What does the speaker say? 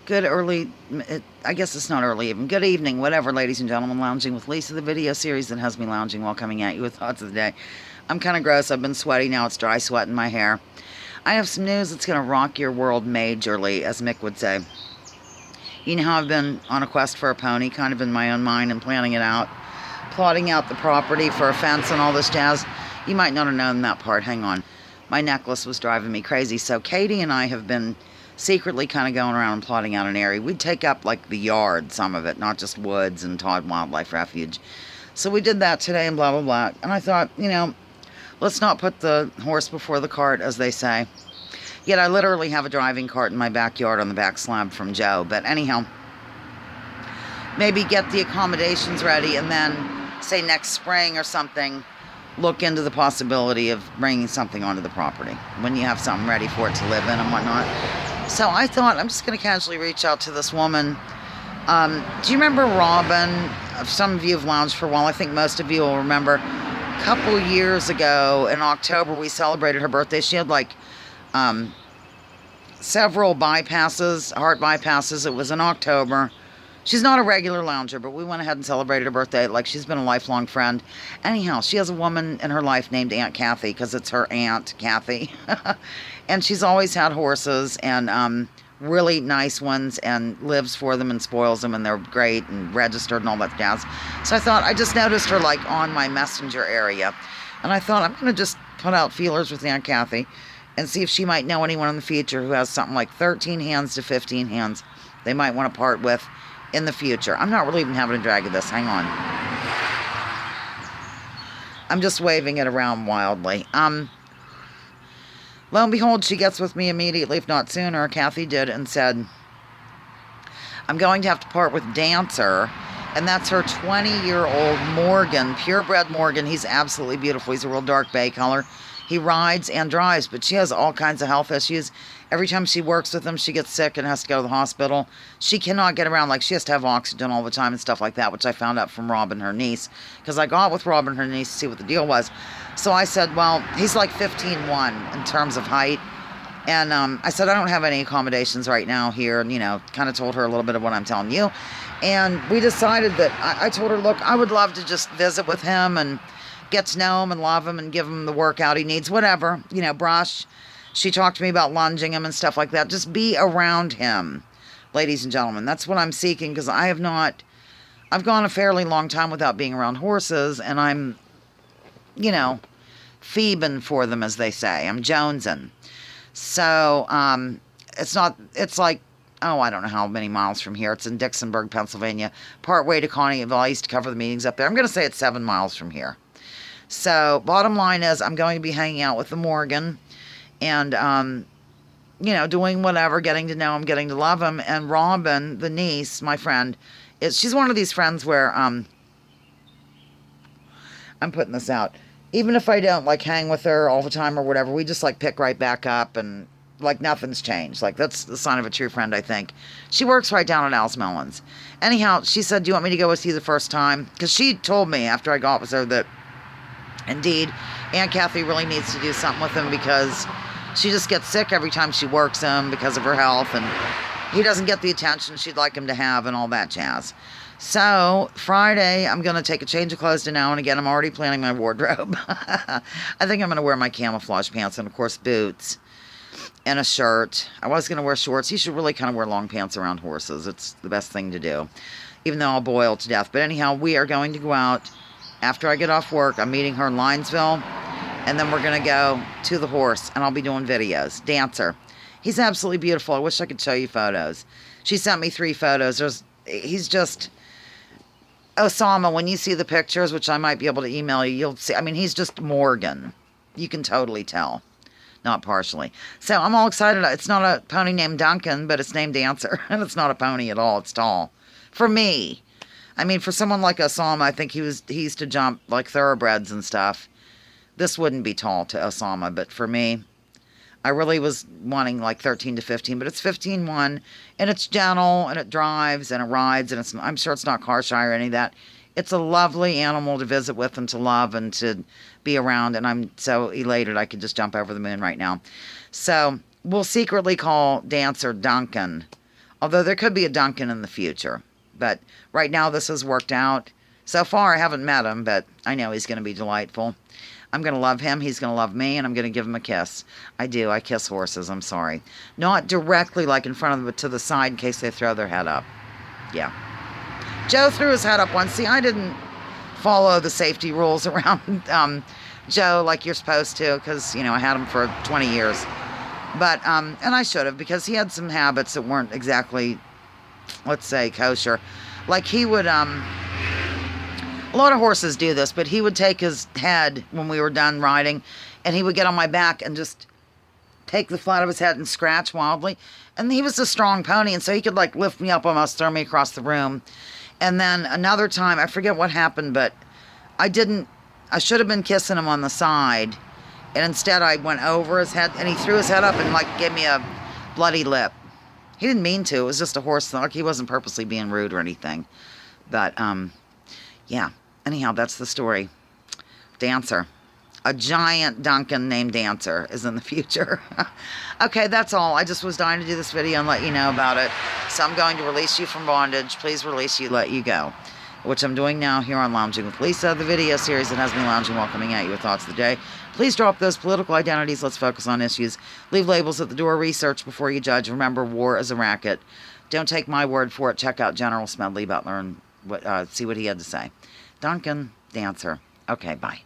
Good early, I guess it's not early even. Good evening, whatever, ladies and gentlemen. Lounging with Lisa, the video series that has me lounging while coming at you with thoughts of the day. I'm kind of gross. I've been sweaty now. It's dry sweat in my hair. I have some news that's going to rock your world majorly, as Mick would say. You know how I've been on a quest for a pony, kind of in my own mind and planning it out, plotting out the property for a fence and all this jazz. You might not have known that part. Hang on. My necklace was driving me crazy. So Katie and I have been secretly kind of going around and plotting out an area. We'd take up like the yard, some of it, not just woods and Todd Wildlife Refuge. So we did that today and blah, blah, blah. And I thought, let's not put the horse before the cart, as they say. Yet I literally have a driving cart in my backyard on the back slab from Joe. But anyhow, maybe get the accommodations ready and then, say next spring or something, look into the possibility of bringing something onto the property when you have something ready for it to live in and whatnot. So I thought I'm just going to casually reach out to this woman. Do you remember Robin? Some of you have lounged for a while. I think most of you will remember. A couple years ago in October, we celebrated her birthday. She had several bypasses, heart bypasses. It was in October. She's not a regular lounger, but we went ahead and celebrated her birthday. Like, she's been a lifelong friend. Anyhow, she has a woman in her life named Aunt Kathy, because it's her Aunt Kathy. And she's always had horses, and really nice ones, and lives for them and spoils them, and they're great and registered and all that jazz. So I thought, I just noticed her on my messenger area. And I thought, I'm going to just put out feelers with Aunt Kathy and see if she might know anyone in the future who has something like 13 hands to 15 hands they might want to part with in the future. I'm not really even having a drag of this. Hang on. I'm just waving it around wildly. Lo and behold, she gets with me immediately, if not sooner. Kathy did, and said, I'm going to have to part with Dancer. And that's her 20-year-old Morgan, purebred Morgan. He's absolutely beautiful. He's a real dark bay color. He rides and drives, but she has all kinds of health issues. Every time she works with him, she gets sick and has to go to the hospital. She cannot get around. She has to have oxygen all the time and stuff like that, which I found out from Robin, her niece, because I got with Robin, her niece, to see what the deal was. So I said, well, he's like 15'1" in terms of height. And I said, I don't have any accommodations right now here. And, kind of told her a little bit of what I'm telling you. And we decided that I told her, look, I would love to just visit with him and get to know him and love him and give him the workout he needs, whatever, brush. She talked to me about lunging him and stuff like that. Just be around him, ladies and gentlemen. That's what I'm seeking, because I've gone a fairly long time without being around horses, and I'm, thieving for them, as they say. I'm jonesing. So, it's like, I don't know how many miles from here. It's in Dixonburg, Pennsylvania, part way to Conneautville. I used to cover the meetings up there. I'm going to say it's 7 miles from here. So, bottom line is, I'm going to be hanging out with the Morgan and, doing whatever, getting to know him, getting to love him. And Robin, the niece, my friend, she's one of these friends where, I'm putting this out. Even if I don't, hang with her all the time or whatever, we just, pick right back up and, nothing's changed. That's the sign of a true friend, I think. She works right down at Al's Melons. Anyhow, she said, do you want me to go with you the first time? Because she told me after I got with her that, indeed, Aunt Kathy really needs to do something with him, because she just gets sick every time she works him because of her health, and he doesn't get the attention she'd like him to have and all that jazz. So, Friday, I'm going to take a change of clothes to now, and again, I'm already planning my wardrobe. I think I'm going to wear my camouflage pants and, of course, boots and a shirt. I was going to wear shorts. You should really kind of wear long pants around horses. It's the best thing to do, even though I'll boil to death. But anyhow, we are going to go out. After I get off work, I'm meeting her in Linesville, and then we're going to go to the horse, and I'll be doing videos. Dancer. He's absolutely beautiful. I wish I could show you photos. She sent me 3 photos. He's just... Osama, when you see the pictures, which I might be able to email you, you'll see. He's just Morgan. You can totally tell. Not partially. So I'm all excited. It's not a pony named Duncan, but it's named Dancer. And it's not a pony at all. It's tall. For me. For someone like Osama, I think he used to jump thoroughbreds and stuff. This wouldn't be tall to Osama, but for me, I really was wanting 13 to 15, but it's 15'1", and it's gentle, and it drives, and it rides, and I'm sure it's not car shy or any of that. It's a lovely animal to visit with and to love and to be around, and I'm so elated I could just jump over the moon right now. So, we'll secretly call Dancer Duncan Although there could be a Duncan in the future. But right now this has worked out. So far I haven't met him, but I know he's going to be delightful. I'm going to love him, he's going to love me, and I'm going to give him a kiss. I do, I kiss horses, I'm sorry. Not directly like in front of them, but to the side in case they throw their head up. Yeah. Joe threw his head up once. See, I didn't follow the safety rules around Joe like you're supposed to, because, you know, I had him for 20 years. But, and I should have, because he had some habits that weren't exactly, let's say, kosher. Like he would, a lot of horses do this, but he would take his head when we were done riding, and he would get on my back and just take the flat of his head and scratch wildly. And he was a strong pony, and so he could like lift me up, almost throw me across the room. And then another time, I forget what happened, but I should have been kissing him on the side. And instead I went over his head, and he threw his head up and like gave me a bloody lip. He didn't mean to. It was just a horse. Like he wasn't purposely being rude or anything. But, yeah. Anyhow, that's the story. Dancer. A giant Duncan named Dancer is in the future. Okay, that's all. I just was dying to do this video and let you know about it. So I'm going to release you from bondage. Please release you, let you go. Which I'm doing now here on Lounging with Lisa, the video series that has me lounging while coming at you with thoughts of the day. Please drop those political identities. Let's focus on issues. Leave labels at the door. Research before you judge. Remember, war is a racket. Don't take my word for it. Check out General Smedley Butler and see what he had to say. Duncan, Dancer. Okay, bye.